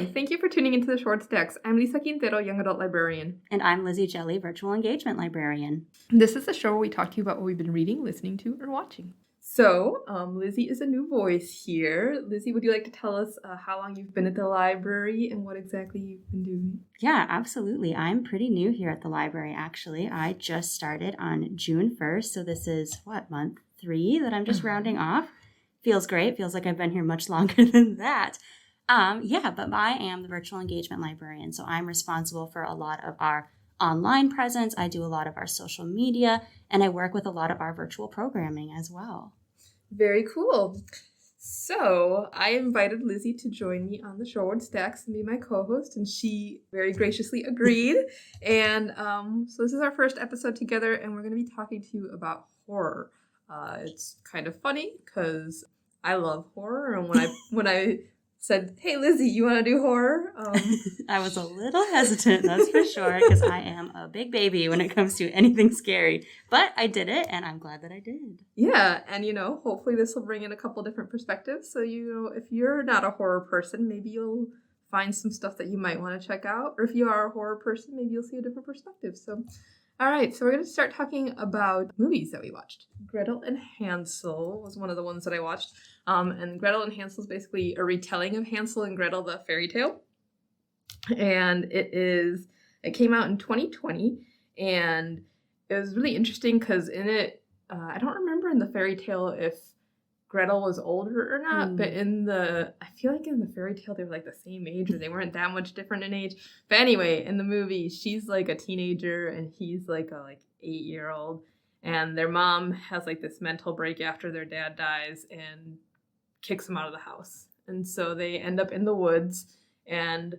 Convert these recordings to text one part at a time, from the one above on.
Hi, thank you for tuning into the Short Stacks. I'm Lisa Quintero, Young Adult Librarian. And I'm Lizzie Jelly, Virtual Engagement Librarian. This is the show where we talk to you about what we've been reading, listening to, or watching. So, Lizzie is a new voice here. Lizzie, would you like to tell us how long you've been at the library and what exactly you've been doing? Yeah, absolutely. I'm pretty new here at the library, actually. I just started on June 1st, so this is, month 3 that I'm just rounding off. Feels great. Feels like I've been here much longer than that. But I am the Virtual Engagement Librarian, so I'm responsible for a lot of our online presence. I do a lot of our social media, and I work with a lot of our virtual programming as well. Very cool. So I invited Lizzie to join me on the Shorewood Stacks and be my co-host, and she very graciously agreed. And so this is our first episode together, and we're going to be talking to you about horror. It's kind of funny because I love horror, and when I said, "Hey, Lizzie, you want to do horror?" I was a little hesitant, that's for sure, because I am a big baby when it comes to anything scary. But I did it, and I'm glad that I did. Yeah, and hopefully this will bring in a couple different perspectives. So, if you're not a horror person, maybe you'll find some stuff that you might want to check out. Or if you are a horror person, maybe you'll see a different perspective. So, all right, so we're going to start talking about movies that we watched. Gretel and Hansel was one of the ones that I watched. And Gretel and Hansel is basically a retelling of Hansel and Gretel, the fairy tale. And it came out in 2020. And it was really interesting because in it, I don't remember in the fairy tale if Gretel was older or not, but I feel like in the fairy tale they were like the same age, or they weren't that much different in age. But anyway, in the movie, she's like a teenager and he's like a 8-year-old, and their mom has like this mental break after their dad dies and kicks them out of the house. And so they end up in the woods, and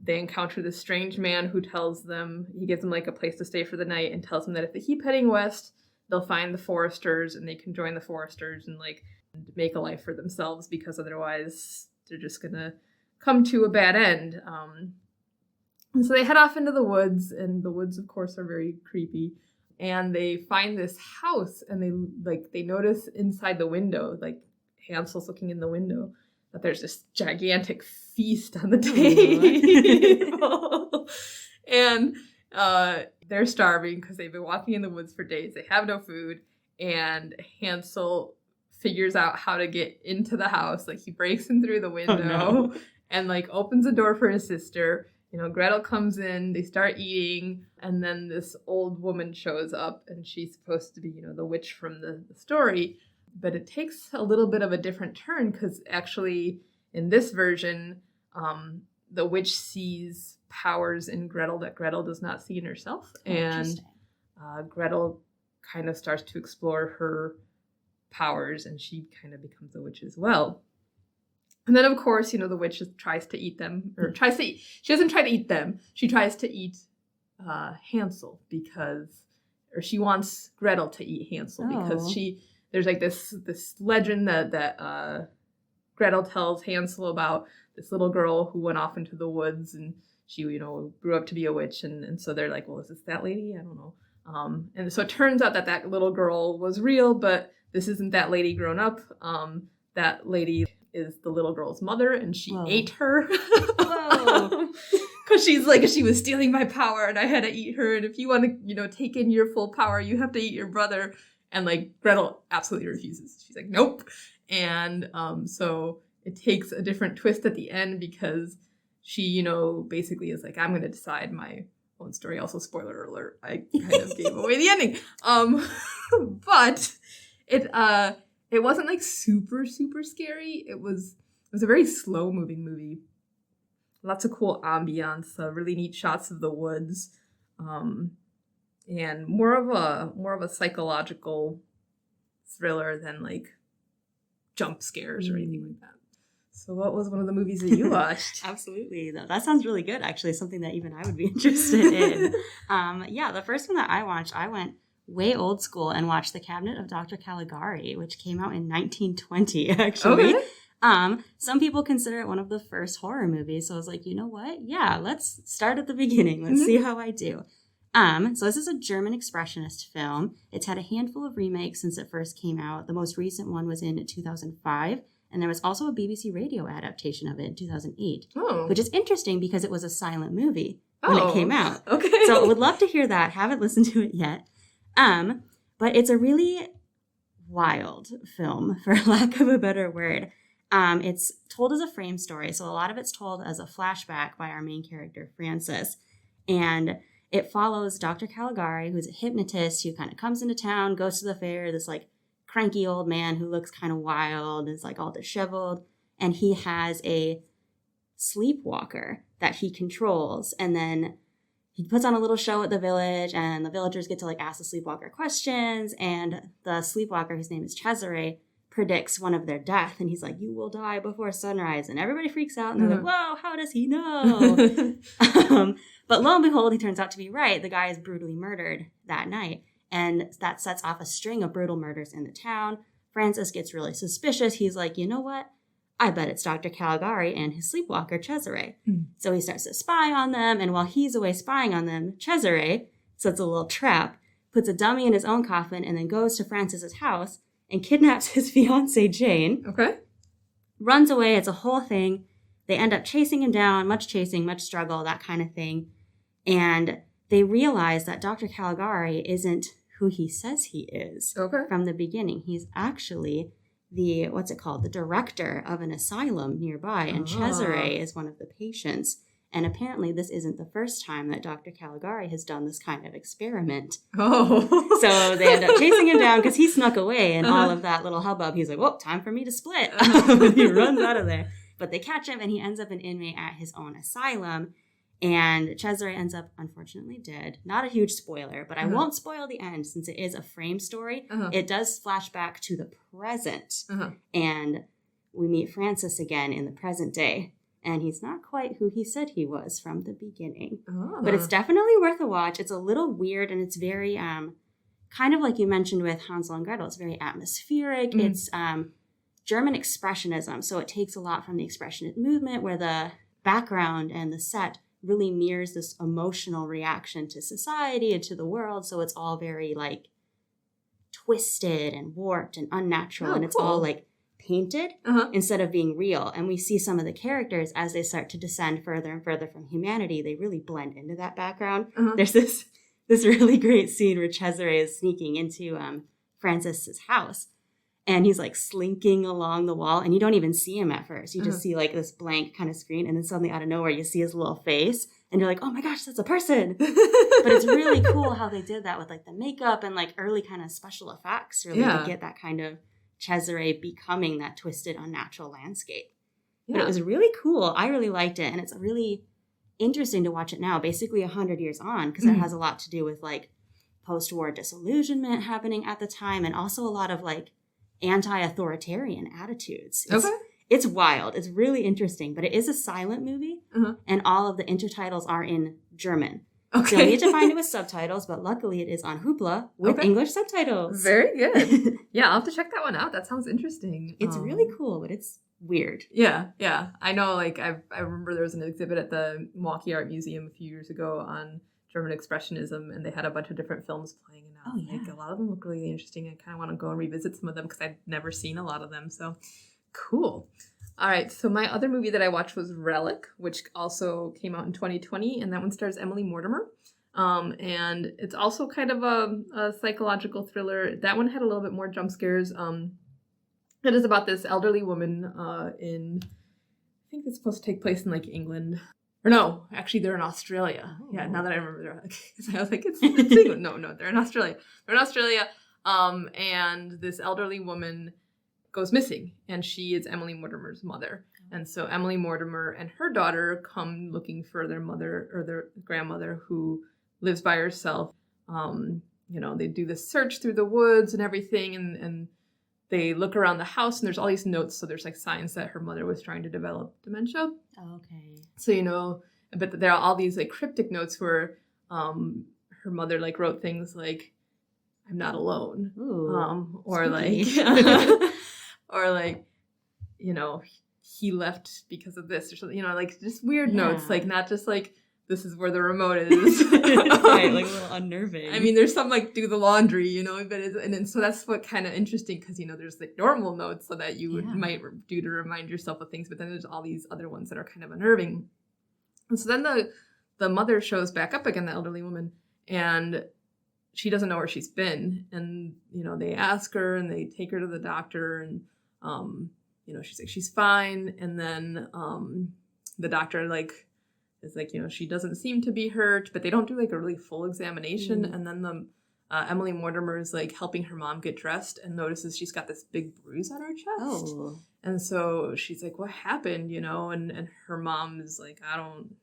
they encounter this strange man who he gives them like a place to stay for the night and tells them that if they keep heading west, they'll find the foresters and they can join the foresters and make a life for themselves, because otherwise they're just gonna come to a bad end. And so they head off into the woods, and the woods of course are very creepy, and they find this house, and they notice inside the window, like Hansel's looking in the window, that there's this gigantic feast on the table. And they're starving because they've been walking in the woods for days. They have no food, and Hansel figures out how to get into the house. He breaks in through the window and opens the door for his sister. Gretel comes in, they start eating, and then this old woman shows up, and she's supposed to be, the witch from the story. But it takes a little bit of a different turn, because actually in this version, the witch sees powers in Gretel that Gretel does not see in herself. And Gretel kind of starts to explore her powers, and she kind of becomes a witch as well. And then, of course, the witch tries to eat them, she doesn't try to eat them. She tries to eat Hansel she wants Gretel to eat Hansel because there's this legend that Gretel tells Hansel about this little girl who went off into the woods, and she, grew up to be a witch. And so they're like, well, is this that lady? I don't know. And so it turns out that little girl was real, but this isn't that lady grown up. That lady is the little girl's mother, and she ate her. Because she was stealing my power, and I had to eat her. And if you want to, take in your full power, you have to eat your brother. And Gretel absolutely refuses. She's like, nope. And so it takes a different twist at the end, because she, basically is like, I'm going to decide my own story. Also, spoiler alert, I kind of gave away the ending. But it wasn't super, super scary. It was a very slow moving movie. Lots of cool ambiance, really neat shots of the woods. And more of a psychological thriller than jump scares or anything like that. So what was one of the movies that you watched? Absolutely. That sounds really good, actually. Something that even I would be interested in. The first one that I watched, I went way old school and watched The Cabinet of Dr. Caligari, which came out in 1920, actually. Okay. Some people consider it one of the first horror movies. So I was like, you know what? Yeah, let's start at the beginning. Let's see how I do. So this is a German expressionist film. It's had a handful of remakes since it first came out. The most recent one was in 2005, And there was also a BBC radio adaptation of it in 2008, Oh. which is interesting because it was a silent movie when it came out. Okay. So I would love to hear that. Haven't listened to it yet. But it's a really wild film, for lack of a better word. It's told as a frame story. So a lot of it's told as a flashback by our main character, Francis. And it follows Dr. Caligari, who's a hypnotist who kind of comes into town, goes to the fair, this like cranky old man who looks kind of wild, is like all disheveled. And he has a sleepwalker that he controls. And then he puts on a little show at the village, and the villagers get to like ask the sleepwalker questions. And the sleepwalker, whose name is Cesare, predicts one of their death. And he's like, you will die before sunrise. And everybody freaks out. And they're like, whoa, how does he know? But lo and behold, he turns out to be right. The guy is brutally murdered that night. And that sets off a string of brutal murders in the town. Francis gets really suspicious. He's like, you know what? I bet it's Dr. Caligari and his sleepwalker, Cesare. So he starts to spy on them. And while he's away spying on them, Cesare sets a little trap, puts a dummy in his own coffin, and then goes to Francis's house and kidnaps his fiancée, Jane. Okay. Runs away. It's a whole thing. They end up chasing him down, much chasing, much struggle, that kind of thing. And they realize that Dr. Caligari isn't who he says he is from the beginning. He's actually the director of an asylum nearby, and Cesare is one of the patients. And apparently this isn't the first time that Dr. Caligari has done this kind of experiment. Oh. So they end up chasing him down because he snuck away, and all of that little hubbub, he's like, whoa, time for me to split. And he runs out of there. But they catch him, and he ends up an inmate at his own asylum. And Cesare ends up, unfortunately, dead. Not a huge spoiler, but I won't spoil the end since it is a frame story. It does flash back to the present. And we meet Francis again in the present day. And he's not quite who he said he was from the beginning. But it's definitely worth a watch. It's a little weird, and it's very, kind of like you mentioned with Hansel and Gretel. It's very atmospheric. It's German expressionism. So it takes a lot from the expressionist movement, where the background and the set really mirrors this emotional reaction to society and to the world. So it's all very like twisted and warped and unnatural. And it's all like painted instead of being real. And we see some of the characters as they start to descend further and further from humanity, they really blend into that background. There's this really great scene where Cesare is sneaking into Francis's house. And he's like slinking along the wall, and you don't even see him at first. You just see like this blank kind of screen, and then suddenly out of nowhere you see his little face, and you're like, oh my gosh, that's a person. But it's really cool how they did that with like the makeup and like early kind of special effects, really to get that kind of Cesare becoming that twisted, unnatural landscape. But it was really cool. I really liked it, and it's really interesting to watch it now, basically 100 years on, because it has a lot to do with like post-war disillusionment happening at the time, and also a lot of like anti-authoritarian attitudes. It's wild. It's really interesting, but it is a silent movie, and all of the intertitles are in German. So you need to find it with subtitles, but luckily it is on Hoopla with English subtitles. Very good. Yeah, I'll have to check that one out. That sounds interesting. It's really cool, but it's weird. Yeah. I know, like, I remember there was an exhibit at the Milwaukee Art Museum a few years ago on German Expressionism, and they had a bunch of different films playing, and like a lot of them look really interesting. I kind of want to go and revisit some of them because I've never seen a lot of them. So cool. All right, so my other movie that I watched was Relic, which also came out in 2020, and that one stars Emily Mortimer. And it's also kind of a psychological thriller. That one had a little bit more jump scares. It is about this elderly woman I think it's supposed to take place in like England. Or no, actually they're in Australia. Oh. Yeah, now that I remember, I was like, it's England. No, they're in Australia. And this elderly woman goes missing, and she is Emily Mortimer's mother. And so Emily Mortimer and her daughter come looking for their mother or their grandmother who lives by herself. They do this search through the woods and everything, and they look around the house, and there's all these notes. So there's like signs that her mother was trying to develop dementia. Okay. So, but there are all these like cryptic notes where her mother like wrote things like, I'm not alone. Ooh, or spooky. like, or like, he left because of this or something, like just weird notes, like not just like this is where the remote is. Right, like a little unnerving. I mean, there's some like do the laundry, you know, but and then so that's what kind of interesting because you know there's like normal notes so that you might do to remind yourself of things, but then there's all these other ones that are kind of unnerving. And so then the mother shows back up again, the elderly woman, and she doesn't know where she's been, and you know they ask her and they take her to the doctor, and you know she's like she's fine, and then the doctor like. Is like, you know, she doesn't seem to be hurt, but they don't do like a really full examination. And then the Emily Mortimer is like helping her mom get dressed and notices she's got this big bruise on her chest. Oh. And so she's like, what happened? You know, and her mom is like, I don't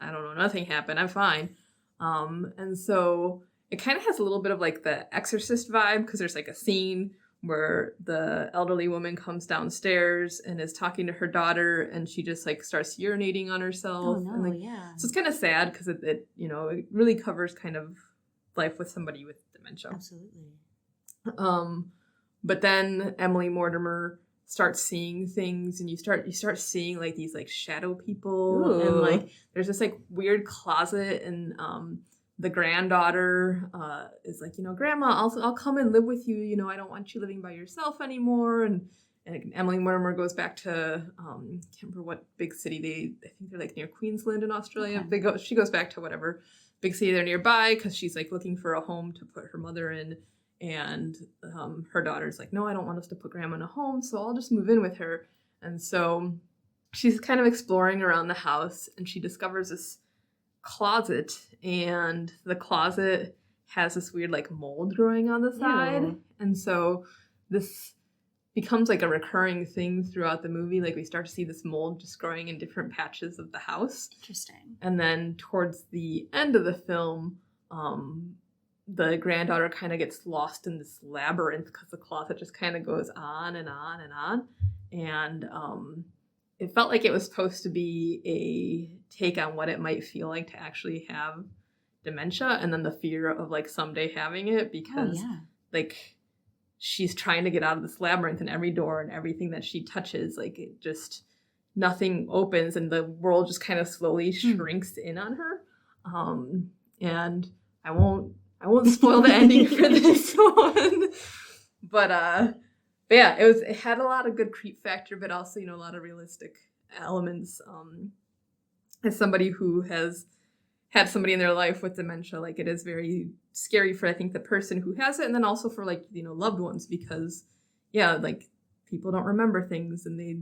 know, nothing happened. I'm fine. And so it kind of has a little bit of like the Exorcist vibe because there's like a scene where the elderly woman comes downstairs and is talking to her daughter and she just like starts urinating on herself. Oh, no, and, like, yeah. So it's kind of sad because it, you know, it really covers kind of life with somebody with dementia. Absolutely. But then Emily Mortimer starts seeing things and you start seeing like these like shadow people. Ooh. And like there's this like weird closet and the granddaughter is like, you know, Grandma, I'll come and live with you. You know, I don't want you living by yourself anymore. And Emily Mortimer goes back to I can't remember what big city I think they're like near Queensland in Australia. Okay. She goes back to whatever big city they're nearby because she's like looking for a home to put her mother in. And her daughter's like, no, I don't want us to put Grandma in a home, so I'll just move in with her. And so she's kind of exploring around the house and she discovers this closet, and the closet has this weird like mold growing on the side. Ew. And so this becomes like a recurring thing throughout the movie. Like we start to see this mold just growing in different patches of the house. Interesting. And then towards the end of the film, the granddaughter kind of gets lost in this labyrinth because the closet just kind of goes on and on and on. And it felt like it was supposed to be a take on what it might feel like to actually have dementia and then the fear of like someday having it because like she's trying to get out of this labyrinth and every door and everything that she touches, like it just nothing opens and the world just kind of slowly shrinks in on her. And I won't spoil the ending for this one. But yeah, it had a lot of good creep factor, but also, you know, a lot of realistic elements. As somebody who has had somebody in their life with dementia, like it is very scary for, I think, the person who has it, and then also for like, you know, loved ones, because yeah, like people don't remember things and they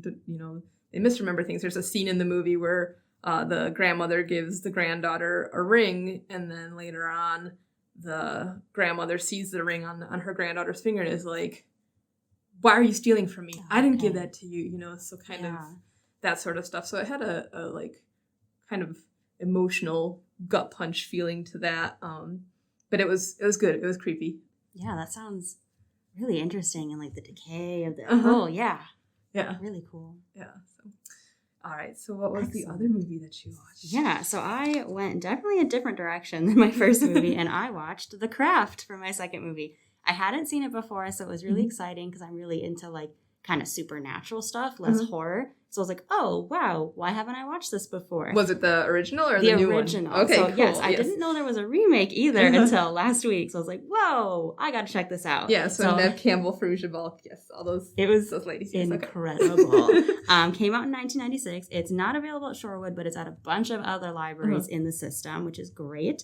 misremember things. There's a scene in the movie where the grandmother gives the granddaughter a ring, and then later on the grandmother sees the ring on her granddaughter's finger and is like, why are you stealing from me? I didn't give that to you, you know, so kind of that sort of stuff. So it had a like kind of emotional gut punch feeling to that. But it was good. It was creepy. Yeah, that sounds really interesting, and like the decay of the yeah. Really cool. Yeah. So all right. So what was the other movie that you watched? Yeah, so I went definitely a different direction than my first movie, and I watched The Craft for my second movie. I hadn't seen it before, so it was really exciting because I'm really into like kind of supernatural stuff, less horror. So I was like, oh, wow, why haven't I watched this before? Was it the original or the new one? The original. Okay, so, cool. Yes, I didn't know there was a remake either until last week. So I was like, whoa, I got to check this out. Yeah, so Nev Campbell, Ferrugia Balk, yes, all those. It was those ladies. incredible. Came out in 1996. It's not available at Shorewood, but it's at a bunch of other libraries in the system, which is great.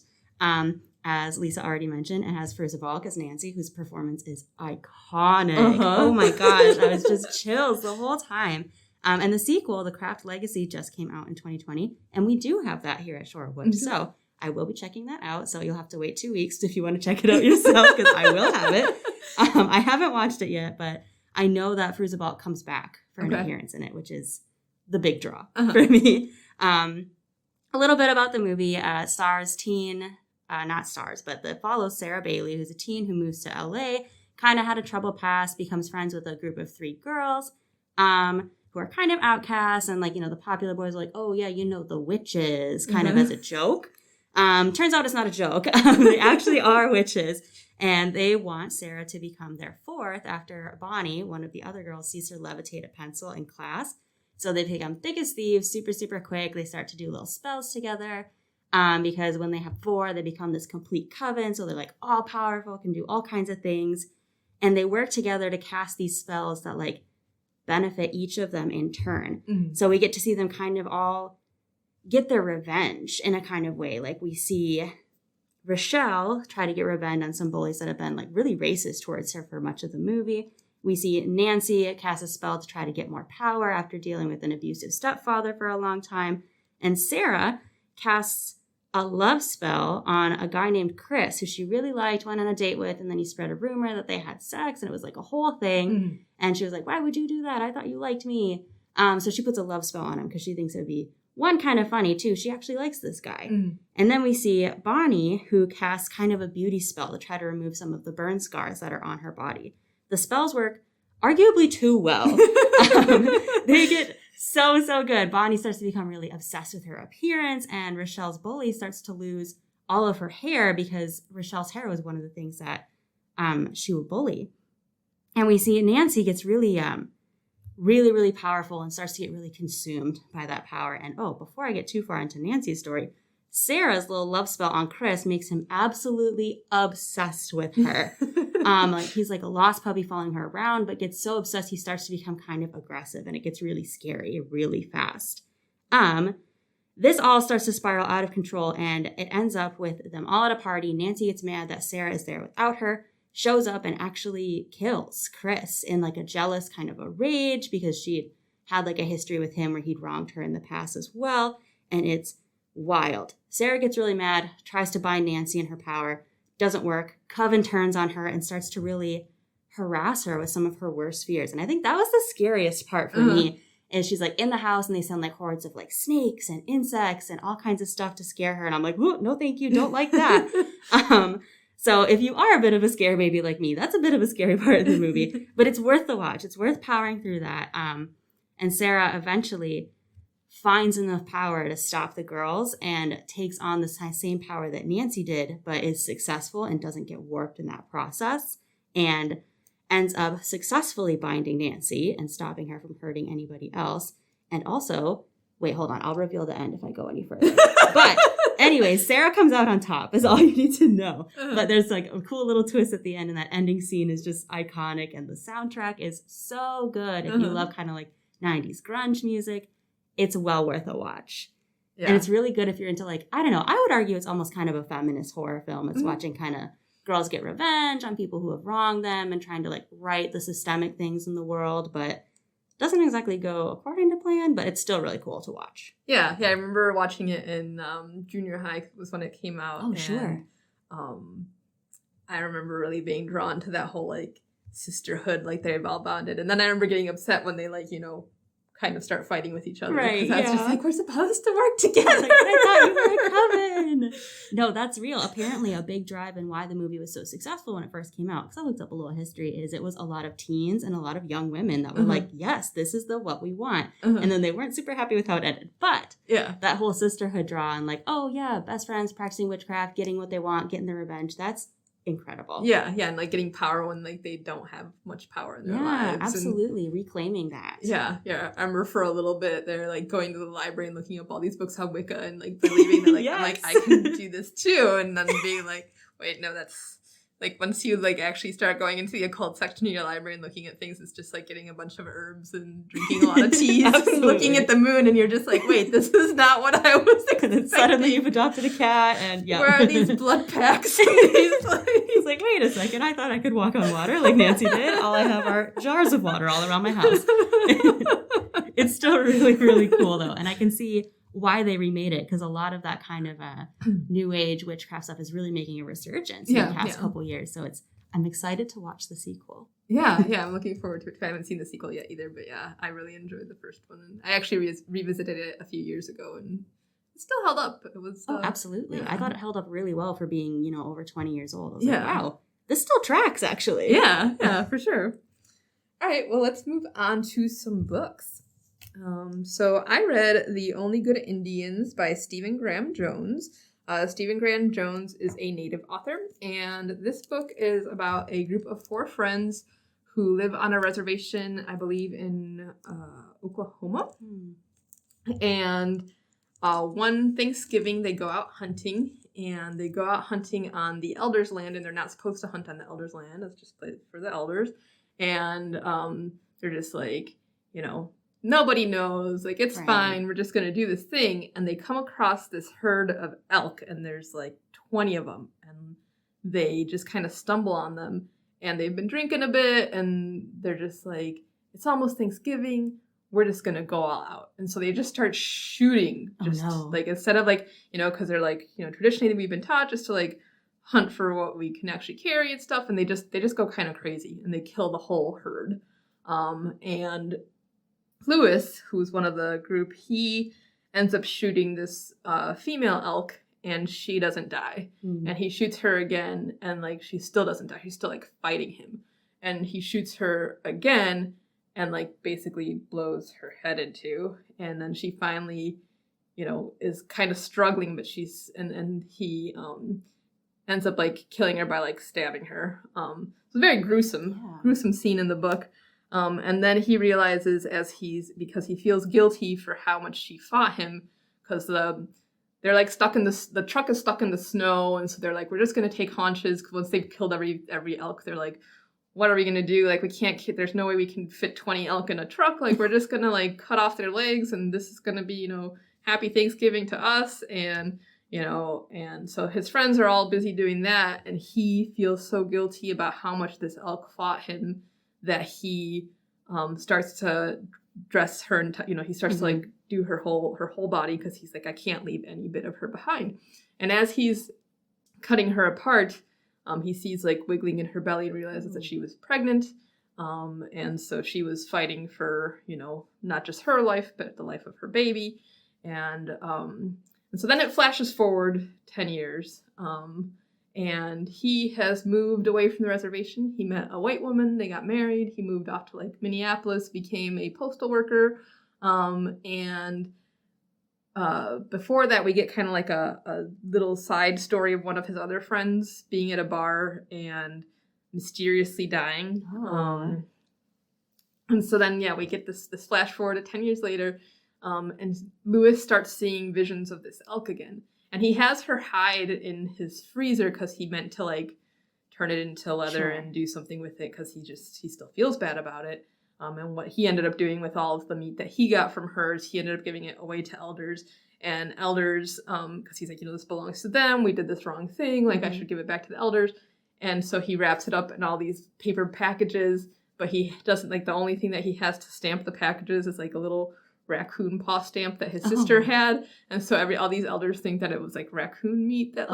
As Lisa already mentioned, it has Ferrugia Balk as Nancy, whose performance is iconic. Oh my gosh, I was just chills the whole time. And the sequel, The Craft Legacy, just came out in 2020, and we do have that here at Shorewood. So I will be checking that out. So you'll have to wait 2 weeks if you want to check it out yourself, because I will have it. I haven't watched it yet, but I know that Ferrugia Balk comes back for an appearance in it, which is the big draw for me. A little bit about the movie. Stars teen... but it follows Sarah Bailey, who's a teen who moves to LA, kind of had a troubled past, becomes friends with a group of 3 girls who are kind of outcasts. And like, you know, the popular boys are like, oh yeah, you know, the witches, kind of as a joke. Turns out it's not a joke. They actually are witches. And they want Sarah to become their 4th after Bonnie, one of the other girls, sees her levitate a pencil in class. So they become thick as thieves, super, super quick. They start to do little spells together. because when they have 4, they become this complete coven. So they're like all powerful, can do all kinds of things. And they work together to cast these spells that like benefit each of them in turn. Mm-hmm. So we get to see them kind of all get their revenge in a kind of way. Like we see Rochelle try to get revenge on some bullies that have been like really racist towards her for much of the movie. We see Nancy cast a spell to try to get more power after dealing with an abusive stepfather for a long time. And Sarah casts a love spell on a guy named Chris, who she really liked, went on a date with, and then he spread a rumor that they had sex, and it was like a whole thing. Mm-hmm. And she was like, why would you do that? I thought you liked me. So she puts a love spell on him because she thinks it would be, one, kind of funny, too. She actually likes this guy. Mm-hmm. And then we see Bonnie, who casts kind of a beauty spell to try to remove some of the burn scars that are on her body. The spells work arguably too well. They get so good. Bonnie starts to become really obsessed with her appearance, and Rochelle's bully starts to lose all of her hair because Rochelle's hair was one of the things that she would bully. And we see Nancy gets really powerful and starts to get really consumed by that power. And before I get too far into Nancy's story, Sarah's little love spell on Chris makes him absolutely obsessed with her. Like he's like a lost puppy following her around, but gets so obsessed he starts to become kind of aggressive, and it gets really scary really fast. This all starts to spiral out of control, and it ends up with them all at a party. Nancy gets mad that Sarah is there without her, shows up and actually kills Chris in like a jealous kind of a rage because she had like a history with him where he'd wronged her in the past as well. And it's wild. Sarah gets really mad, tries to bind Nancy in her power, doesn't work. Coven turns on her and starts to really harass her with some of her worst fears. And I think that was the scariest part for me. And she's like in the house and they send like hordes of like snakes and insects and all kinds of stuff to scare her. And I'm like, no, thank you. Don't like that. So if you are a bit of a scare baby like me, that's a bit of a scary part of the movie, but it's worth the watch. It's worth powering through that. And Sarah eventually finds enough power to stop the girls and takes on the same power that Nancy did, but is successful and doesn't get warped in that process, and ends up successfully binding Nancy and stopping her from hurting anybody else. And also, wait, hold on, I'll reveal the end if I go any further. But anyway, Sarah comes out on top is all you need to know. But there's like a cool little twist at the end, and that ending scene is just iconic, and the soundtrack is so good. If you love kind of like 90s grunge music, it's well worth a watch. Yeah. And it's really good if you're into like, I don't know, I would argue it's almost kind of a feminist horror film. It's watching kind of girls get revenge on people who have wronged them and trying to like right the systemic things in the world, but doesn't exactly go according to plan, but it's still really cool to watch. Yeah, I remember watching it in junior high was when it came out. Oh, sure. I remember really being drawn to that whole like sisterhood, like they're all bonded. And then I remember getting upset when they like, kind of start fighting with each other. Right, because that's just like, we're supposed to work together. Like, I thought you were a coven. No, that's real. Apparently a big drive and why the movie was so successful when it first came out, because I looked up a little history, is it was a lot of teens and a lot of young women that were like, yes, this is what we want. And then they weren't super happy with how it ended. But that whole sisterhood draw and like, oh yeah, best friends practicing witchcraft, getting what they want, getting their revenge, that's incredible. Yeah, and like getting power when like they don't have much power in their lives. Yeah, absolutely. And reclaiming that. Yeah. I remember for a little bit they're like going to the library and looking up all these books on Wicca and like believing that like yes. I'm like, I can do this too, and then being like, wait, no, that's like once you like actually start going into the occult section of your library and looking at things, it's just like getting a bunch of herbs and drinking a lot of teas and looking at the moon, and you're just like, wait, this is not what I was expecting. And then suddenly you've adopted a cat, and where are these blood packs? He's like, wait a second, I thought I could walk on water like Nancy did. All I have are jars of water all around my house. It's still really, really cool though, and I can see why they remade it, because a lot of that kind of new age witchcraft stuff is really making a resurgence in the past couple years. So I'm excited to watch the sequel. Yeah, I'm looking forward to it. I haven't seen the sequel yet either, but yeah, I really enjoyed the first one. And I actually revisited it a few years ago, and it still held up. It was absolutely. Yeah. I thought it held up really well for being, over 20 years old. I was like, wow, this still tracks actually. Yeah, for sure. All right, well, let's move on to some books. So I read The Only Good Indians by Stephen Graham Jones. Stephen Graham Jones is a Native author, and this book is about a group of 4 friends who live on a reservation, I believe, in Oklahoma. And one Thanksgiving they go out hunting, and they go out hunting on the elders' land, and they're not supposed to hunt on the elders' land. It's just for the elders. And they're just like, nobody knows. Like, it's fine. We're just going to do this thing. And they come across this herd of elk, and there's like 20 of them. And they just kind of stumble on them. And they've been drinking a bit, and they're just like, it's almost Thanksgiving. We're just going to go all out. And so they just start shooting. Like, instead of like, because they're like, traditionally we've been taught just to like hunt for what we can actually carry and stuff. And they just go kind of crazy, and they kill the whole herd. And Lewis, who's one of the group, he ends up shooting this female elk, and she doesn't die. And he shoots her again, and like she still doesn't die. She's still like fighting him. And he shoots her again, and like basically blows her head in two. And then she finally, is kind of struggling, but and he ends up like killing her by like stabbing her. It's a very gruesome scene in the book. And then he realizes because he feels guilty for how much she fought him, because they're like stuck in the truck is stuck in the snow. And so they're like, we're just going to take haunches. Cause once they've killed every elk, they're like, what are we going to do? Like, there's no way we can fit 20 elk in a truck. Like, we're just going to like cut off their legs, and this is going to be, happy Thanksgiving to us. And, and so his friends are all busy doing that. And he feels so guilty about how much this elk fought him that he starts to dress her, and he starts to like do her whole body, because he's like, I can't leave any bit of her behind. And as he's cutting her apart, he sees like wiggling in her belly and realizes that she was pregnant. And so she was fighting for, not just her life, but the life of her baby. And so then it flashes forward 10 years. And he has moved away from the reservation. He met a white woman. They got married. He moved off to like Minneapolis, became a postal worker. And before that, we get kind of like a little side story of one of his other friends being at a bar and mysteriously dying. And so then, we get this flash forward to 10 years later. And Lewis starts seeing visions of this elk again. And he has her hide in his freezer because he meant to like turn it into leather and do something with it, because he still feels bad about it. And what he ended up doing with all of the meat that he got from hers, he ended up giving it away to elders. And elders, because he's like, this belongs to them. We did this wrong thing. Like, I should give it back to the elders. And so he wraps it up in all these paper packages. But he doesn't, like, the only thing that he has to stamp the packages is like a little raccoon paw stamp that his sister had. And so all these elders think that it was like raccoon meat that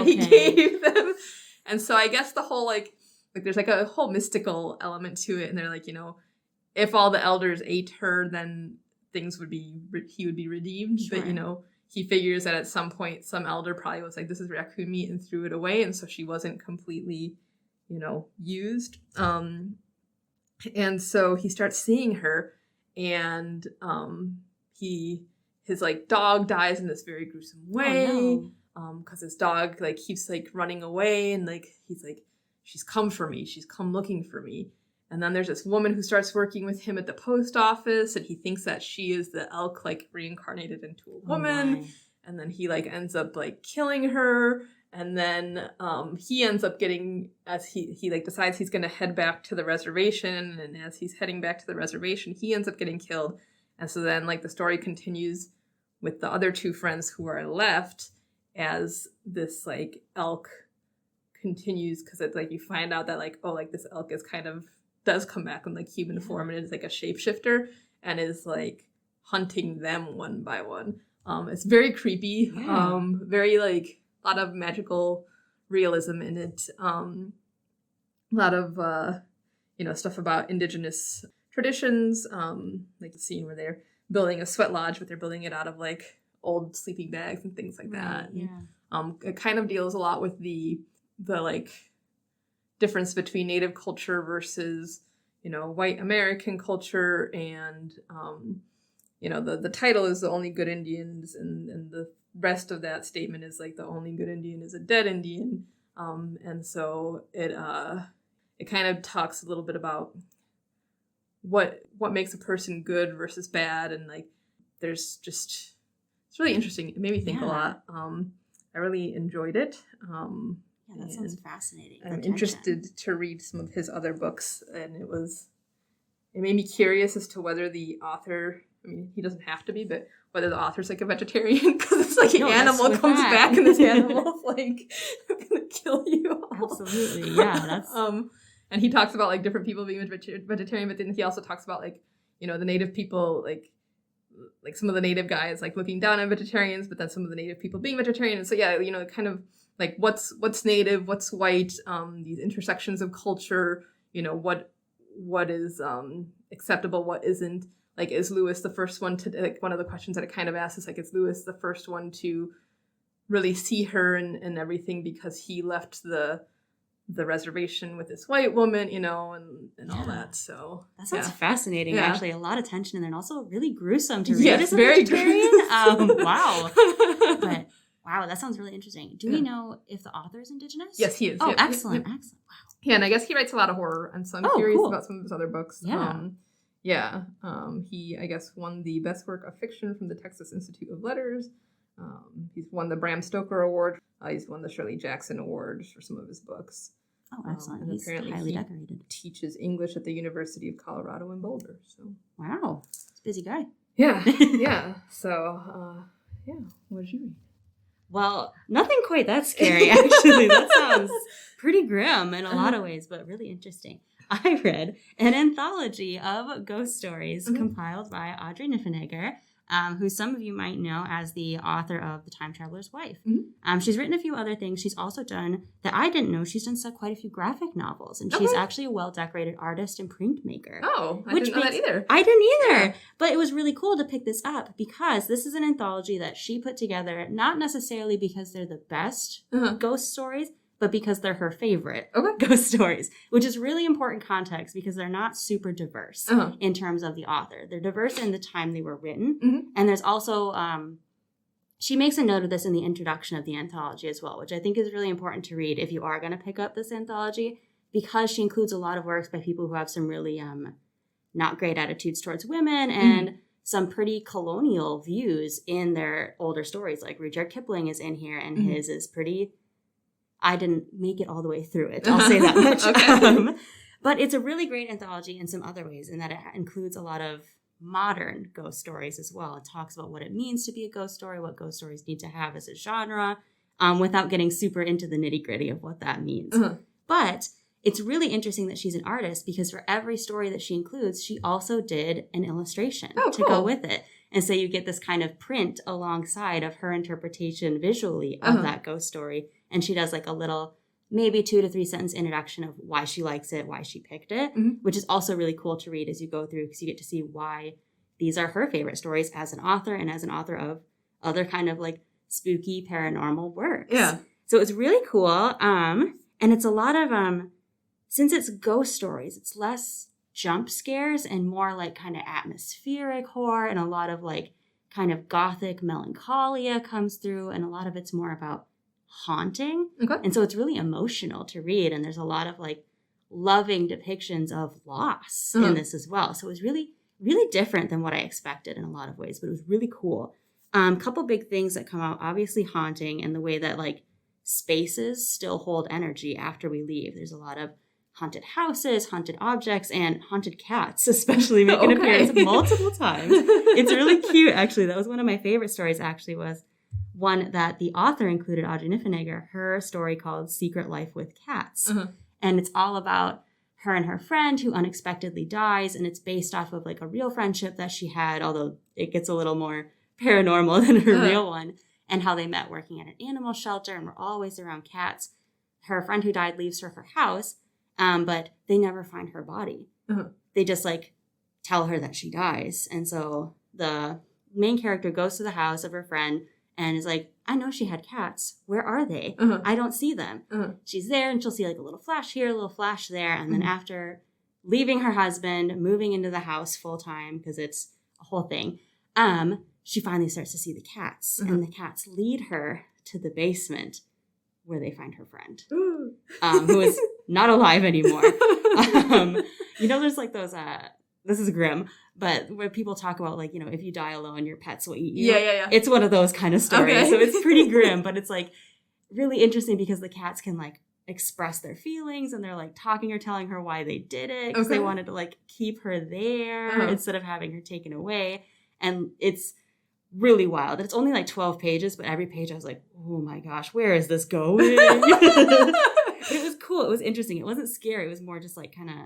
he gave them. And so I guess the whole like there's like a whole mystical element to it. And they're like, if all the elders ate her, then he would be redeemed. But he figures that at some point some elder probably was like, this is raccoon meat, and threw it away. And so she wasn't completely used. And so he starts seeing her. And his like dog dies in this very gruesome way, because his dog like keeps like running away, and like he's like, she's come for me, she's come looking for me. And then there's this woman who starts working with him at the post office, and he thinks that she is the elk like reincarnated into a woman. And then he like ends up like killing her. And then he ends up getting, as he like decides he's going to head back to the reservation, and as he's heading back to the reservation, he ends up getting killed. And so then like the story continues with the other two friends who are left, as this like elk continues, because it's like you find out that like, oh, like this elk is does come back in like human form, and is like a shapeshifter, and is like hunting them one by one. It's very creepy, very like a lot of magical realism in it. A lot of, stuff about indigenous traditions, like the scene where they're building a sweat lodge, but they're building it out of like old sleeping bags and things like that. It kind of deals a lot with the like difference between Native culture versus, white American culture. And, the title is The Only Good Indians, and the rest of that statement is like the only good Indian is a dead Indian. And so it kind of talks a little bit about what makes a person good versus bad, and like there's it's really interesting. It made me think a lot. I really enjoyed it. Yeah, that sounds fascinating. I'm interested to read some of his other books, and it made me curious as to whether the author, I mean, he doesn't have to be, but whether the author's like a vegetarian, because it's like an animal comes back and this animal's like gonna kill you all. Absolutely, yeah. That's and he talks about like different people being vegetarian, but then he also talks about like, you know, the native people, like some of the native guys like looking down on vegetarians, but then some of the native people being vegetarian. And so yeah, you know, kind of like what's native, what's white, these intersections of culture, you know, what is acceptable, what isn't. Like, is Lewis the first one to, like, one of the questions that it kind of asks is like, is Lewis the first one to really see her and everything because he left the reservation with this white woman, you know, and all that. So that sounds fascinating. Actually, a lot of tension, and then also really gruesome to read. Yes, very vegetarian. Wow. But wow, that sounds really interesting. Do we know if the author is Indigenous? Yes, he is. Oh, excellent. Wow. Yeah, and I guess he writes a lot of horror, and so I'm curious about some of his other books. Yeah. He, I guess, won the Best Work of Fiction from the Texas Institute of Letters. He's won the Bram Stoker Award. He's won the Shirley Jackson Award for some of his books. Oh, excellent. And he's apparently highly decorated. Teaches English at the University of Colorado in Boulder. So wow, he's a busy guy. Yeah, yeah. So, what did you read? Well, nothing quite that scary, actually. That sounds pretty grim in a lot of ways, but really interesting. I read an anthology of ghost stories compiled by Audrey Niffenegger, who some of you might know as the author of The Time Traveler's Wife. She's written a few other things. She's also done, that I didn't know, she's done quite a few graphic novels, and she's actually a well-decorated artist and printmaker. Oh, I didn't know that either. I didn't either. Yeah. But it was really cool to pick this up because this is an anthology that she put together, not necessarily because they're the best ghost stories, but because they're her favorite ghost stories, which is really important context because they're not super diverse in terms of the author. They're diverse in the time they were written. And there's also, she makes a note of this in the introduction of the anthology as well, which I think is really important to read if you are going to pick up this anthology, because she includes a lot of works by people who have some really not great attitudes towards women and some pretty colonial views in their older stories. Like Rudyard Kipling is in here, and his is pretty... I didn't make it all the way through it. I'll say that much. But it's a really great anthology in some other ways, in that it includes a lot of modern ghost stories as well. It talks about what it means to be a ghost story, what ghost stories need to have as a genre, without getting super into the nitty-gritty of what that means. But it's really interesting that she's an artist, because for every story that she includes, she also did an illustration to go with it. And so you get this kind of print alongside of her interpretation visually of that ghost story. And she does like a little, maybe 2 to 3 sentence introduction of why she likes it, why she picked it, which is also really cool to read as you go through, because you get to see why these are her favorite stories as an author and as an author of other kind of like spooky paranormal works. Yeah. So it's really cool. And it's a lot of, since it's ghost stories, it's less jump scares and more like kind of atmospheric horror, and a lot of like kind of gothic melancholia comes through, and a lot of it's more about haunting. And so it's really emotional to read, and there's a lot of like loving depictions of loss in this as well. So it was really, really different than what I expected in a lot of ways, but it was really cool. Couple big things that come out, obviously haunting, and the way that like spaces still hold energy after we leave. There's a lot of haunted houses, haunted objects, and haunted cats, especially make an appearance multiple times. It's really cute, actually. That was one of my favorite stories, actually, was one that the author included, Audrey Niffenegger, her story called Secret Life with Cats. And it's all about her and her friend who unexpectedly dies, and it's based off of like a real friendship that she had, although it gets a little more paranormal than her real one, and how they met working at an animal shelter and were always around cats. Her friend who died leaves her house, but they never find her body. They just like tell her that she dies. And so the main character goes to the house of her friend and is like, I know she had cats. Where are they? I don't see them. She's there, and she'll see like a little flash here, a little flash there. And then after leaving her husband, moving into the house full time, because it's a whole thing, she finally starts to see the cats. And the cats lead her to the basement where they find her friend, who is not alive anymore. You know, there's like those this is grim, but where people talk about, like, if you die alone, your pets will eat you. Yeah. It's one of those kind of stories. Okay. So it's pretty grim, but it's like really interesting because the cats can like express their feelings, and they're like talking or telling her why they did it because they wanted to like keep her there instead of having her taken away. And it's really wild. It's only like 12 pages, but every page I was like, oh my gosh, where is this going? It was cool. It was interesting. It wasn't scary. It was more just like kind of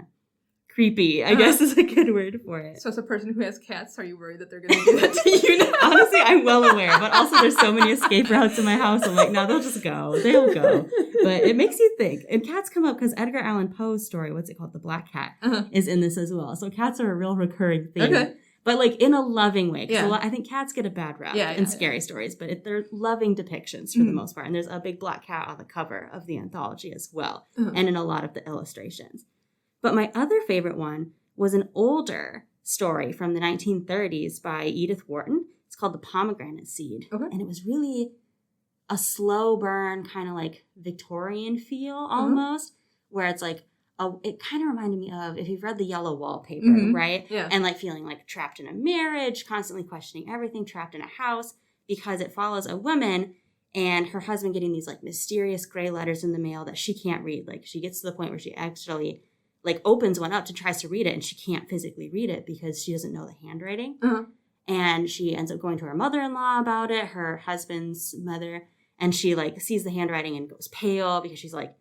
creepy, I guess is a good word for it. So as a person who has cats, are you worried that they're going to do that to you now? Honestly, I'm well aware, but also there's so many escape routes in my house. I'm like, no, they'll just go. They'll go. But it makes you think. And cats come up because Edgar Allan Poe's story, what's it called? The Black Cat, is in this as well. So cats are a real recurring theme. Okay. But like in a loving way. Yeah. I think cats get a bad rap in scary stories, but they're loving depictions for the most part. And there's a big black cat on the cover of the anthology as well, and in a lot of the illustrations. But my other favorite one was an older story from the 1930s by Edith Wharton. It's called The Pomegranate Seed. Okay. And it was really a slow burn, kind of like Victorian feel almost, where it's like, it kind of reminded me of, if you've read The Yellow Wallpaper, right? Yeah. And like feeling like trapped in a marriage, constantly questioning everything, trapped in a house, because it follows a woman and her husband getting these like mysterious gray letters in the mail that she can't read. Like she gets to the point where she actually like opens one up and tries to read it, and she can't physically read it because she doesn't know the handwriting. And she ends up going to her mother-in-law about it, her husband's mother, and she like sees the handwriting and goes pale because she's like,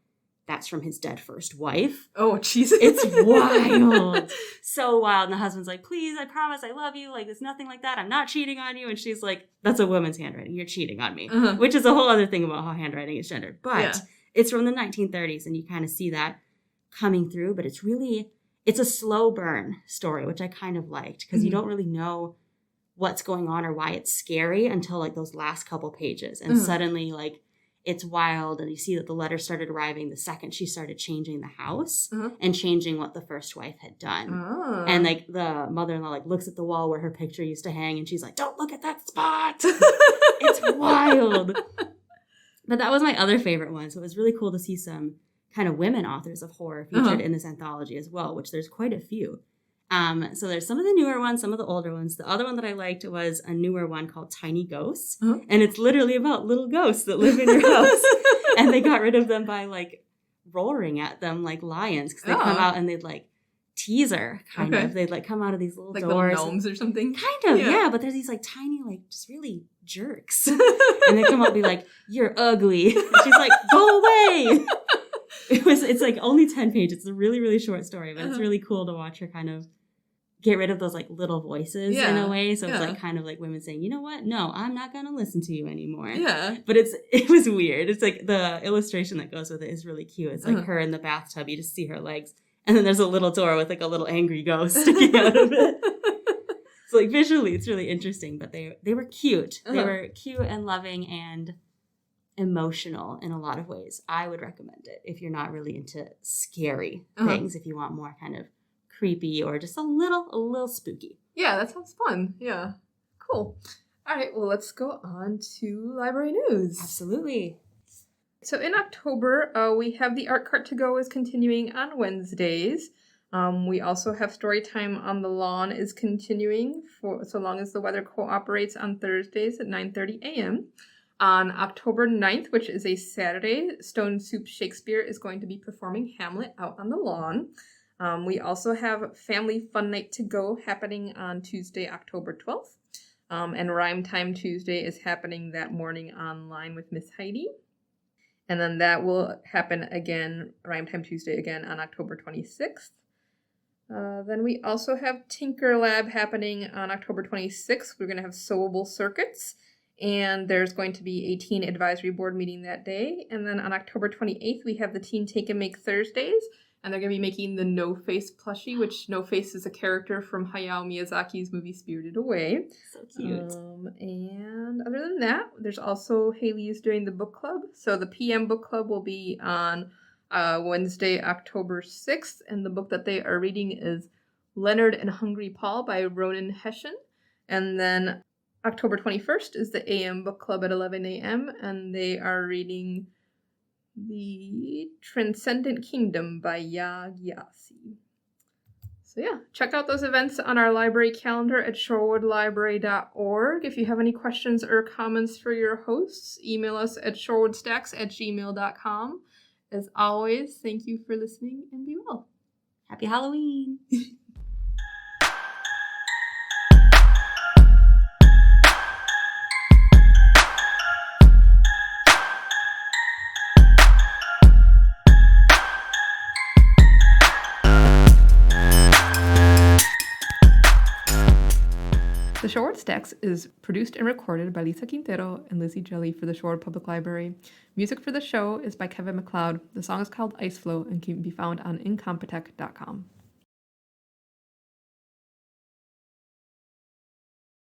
that's from his dead first wife. Oh, Jesus. It's wild. So wild. And the husband's like, please, I promise I love you. Like, there's nothing like that. I'm not cheating on you. And she's like, that's a woman's handwriting. You're cheating on me. Which is a whole other thing about how handwriting is gendered. But it's from the 1930s, and you kind of see that coming through. But it's a slow burn story, which I kind of liked because you don't really know what's going on or why it's scary until like those last couple pages. And suddenly like, it's wild, and you see that the letter started arriving the second she started changing the house and changing what the first wife had done. And like the mother-in-law like looks at the wall where her picture used to hang, and she's like, don't look at that spot. It's wild. But that was my other favorite one. So it was really cool to see some kind of women authors of horror featured in this anthology as well, which there's quite a few. So there's some of the newer ones, some of the older ones. The other one that I liked was a newer one called Tiny Ghosts. And it's literally about little ghosts that live in your house. And they got rid of them by like roaring at them like lions, because they come out and they'd like tease her kind of. They'd like come out of these little like doors. Little gnomes or something? Kind of, yeah. But there's these like tiny, like just really jerks. And they come out and be like, you're ugly. And she's like, go away. It's like only 10 pages. It's a really, really short story, but it's really cool to watch her kind of get rid of those like little voices in a way. So it's like kind of like women saying, you know what? No, I'm not going to listen to you anymore. Yeah. But it was weird. It's like the illustration that goes with it is really cute. It's like her in the bathtub. You just see her legs. And then there's a little door with like a little angry ghost sticking out of it. So like visually, it's really interesting, but they were cute. They were cute and loving and emotional in a lot of ways. I would recommend it if you're not really into scary things, if you want more kind of creepy or just a little spooky. Yeah, that sounds fun. Yeah. Cool. All right, well, let's go on to library news. Absolutely. So in October, we have the Art Cart to Go is continuing on Wednesdays. We also have Storytime on the Lawn is continuing for so long as the weather cooperates on Thursdays at 9:30 a.m. On October 9th, which is a Saturday, Stone Soup Shakespeare is going to be performing Hamlet out on the lawn. We also have Family Fun Night to Go happening on Tuesday, October 12th. And Rhyme Time Tuesday is happening that morning online with Miss Heidi. And then that will happen again, Rhyme Time Tuesday again on October 26th. Then we also have Tinker Lab happening on October 26th. We're going to have Sewable Circuits. And there's going to be a teen advisory board meeting that day. And then on October 28th, we have the Teen Take and Make Thursdays. And they're going to be making the No Face plushie, which No Face is a character from Hayao Miyazaki's movie Spirited Away. So cute. And other than that, there's also Haley is doing the book club. So the PM book club will be on Wednesday, October 6th. And the book that they are reading is Leonard and Hungry Paul by Ronan Hession. And then October 21st is the AM book club at 11 a.m. And they are reading The Transcendent Kingdom by Ya Gyasi. So yeah, check out those events on our library calendar at shorewoodlibrary.org. If you have any questions or comments for your hosts, email us at shorewoodstacks@gmail.com. As always, thank you for listening and be well. Happy Halloween! The Shorewood Stacks is produced and recorded by Lisa Quintero and Lizzie Jelly for the Shorewood Public Library. Music for the show is by Kevin MacLeod. The song is called Ice Flow and can be found on incompetech.com.